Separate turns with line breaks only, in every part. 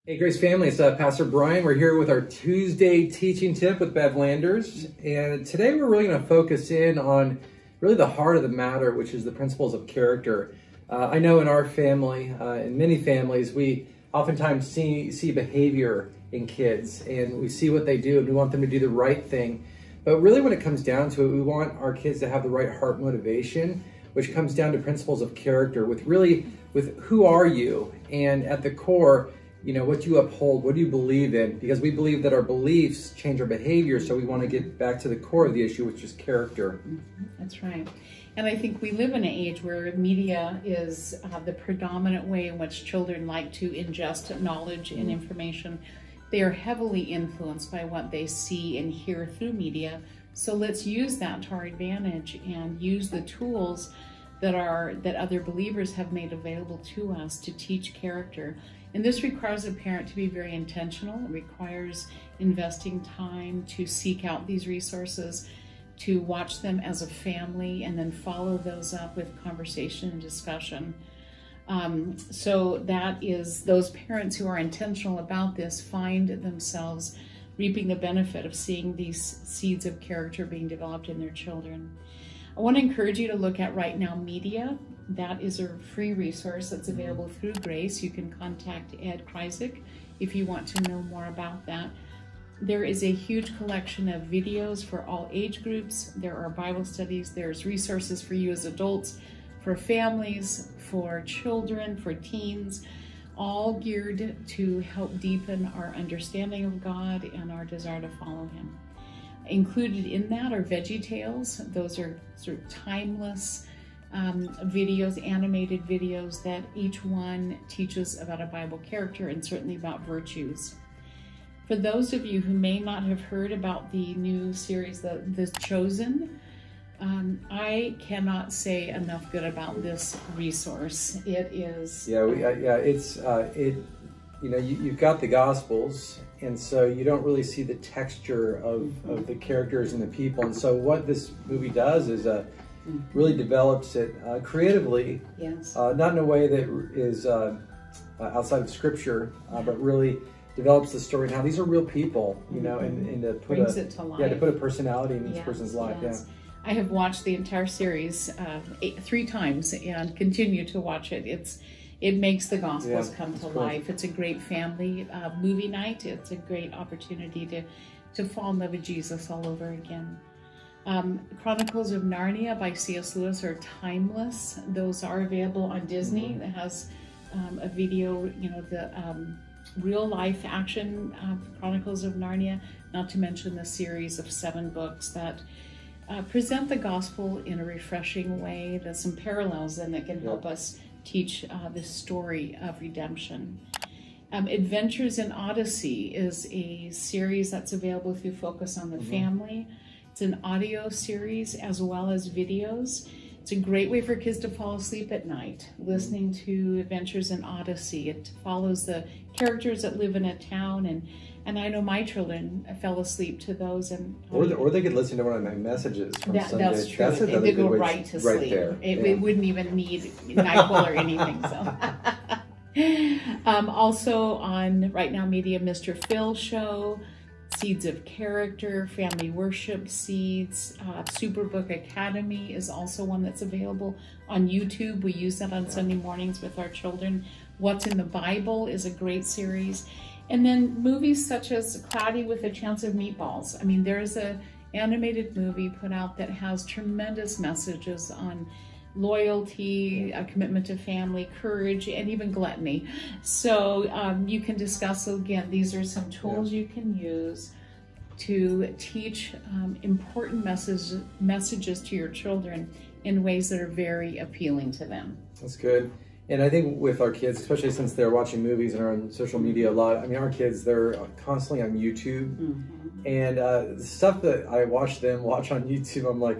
Hey Grace family, it's Pastor Brian. We're here with our Tuesday teaching tip with Bev Landers, and today we're really going to focus in on really the heart of the matter, which is the principles of character. I know in our family, in many families, we oftentimes see behavior in kids, and we see what they do, and we want them to do the right thing. But really when it comes down to it, we want our kids to have the right heart motivation, which comes down to principles of character, with who are you, and at the core, you know, what you uphold, what do you believe in? Because we believe that our beliefs change our behavior, so we want to get back to the core of the issue, which is character.
That's right. And I think we live in an age where media is the predominant way in which children like to ingest knowledge and information. They are heavily influenced by what they see and hear through media. So let's use that to our advantage and use the tools that other believers have made available to us to teach character. And this requires a parent to be very intentional. It requires investing time to seek out these resources, to watch them as a family, and then follow those up with conversation and discussion. So that is, those parents who are intentional about this find themselves reaping the benefit of seeing these seeds of character being developed in their children. I want to encourage you to look at Right Now Media. That is a free resource that's available through Grace. You can contact Ed Kreisig if you want to know more about that. There is a huge collection of videos for all age groups. There are Bible studies. There's resources for you as adults, for families, for children, for teens, all geared to help deepen our understanding of God and our desire to follow Him. Included in that are Veggie Tales. Those are sort of timeless videos, animated videos that each one teaches about a Bible character and certainly about virtues. For those of you who may not have heard about the new series, The Chosen, I cannot say enough good about this resource. It is... You know, you've got the Gospels, and so you don't really see the texture of the characters and the people. And so what this movie does is really develops it creatively, yes.
Not in a way that is outside of Scripture, but really develops the story and how these are real people, you know, and to put
it to life.
Yeah, to put a personality in each person's life.
Yes.
Yeah.
I have watched the entire series 3 times and continue to watch it. It makes the Gospels come to life. It's a great family movie night. It's a great opportunity to fall in love with Jesus all over again. Chronicles of Narnia by C.S. Lewis are timeless. Those are available on Disney. It has a video, you know, the real life action Chronicles of Narnia, not to mention the series of 7 books that present the gospel in a refreshing way. There's some parallels then that can help us teach this story of redemption. Adventures in Odyssey is a series that's available through Focus on the Family. It's an audio series as well as videos. It's a great way for kids to fall asleep at night, listening to Adventures in Odyssey. It follows the characters that live in a town, and I know my children fell asip to those.
Or they could listen to one of my messages from Sunday.
That's true. They go right to sleep.
Right there.
It wouldn't even need NyQuil or anything. So, also on Right Now Media, Mr. Phil Show, Seeds of Character, Family Worship Seeds, Superbook Academy is also one that's available on YouTube. We use that on Sunday mornings with our children. What's in the Bible is a great series. And then movies such as Cloudy with a Chance of Meatballs. I mean, there's an animated movie put out that has tremendous messages on loyalty, a commitment to family, courage, and even gluttony. So you can discuss, again, these are some tools you can use to teach important messages to your children in ways that are very appealing to them.
That's good. And I think with our kids, especially since they're watching movies and are on social media a lot, I mean, our kids, they're constantly on YouTube. And the stuff that I watch them watch on YouTube, I'm like,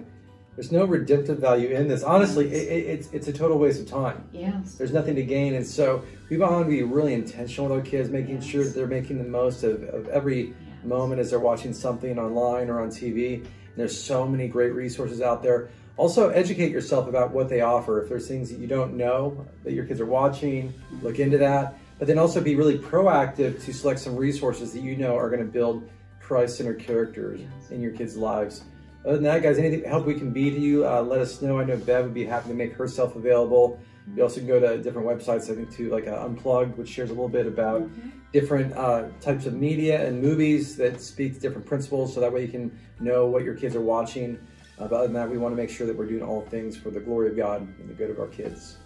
there's no redemptive value in this. Honestly, it's a total waste of time.
Yes.
There's nothing to gain. And so we want to be really intentional with our kids, making sure that they're making the most of every moment as they're watching something online or on TV. And there's so many great resources out there. Also, educate yourself about what they offer. If there's things that you don't know that your kids are watching, look into that. but then also be really proactive to select some resources that you know are going to build Christ-centered characters in your kids' lives. Other than that, guys, anything help we can be to you, let us know. I know Bev would be happy to make herself available. You also can go to different websites, I think, too, like Unplugged, which shares a little bit about different types of media and movies that speak to different principles, so that way you can know what your kids are watching. But other than that, we want to make sure that we're doing all things for the glory of God and the good of our kids.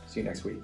See you next week.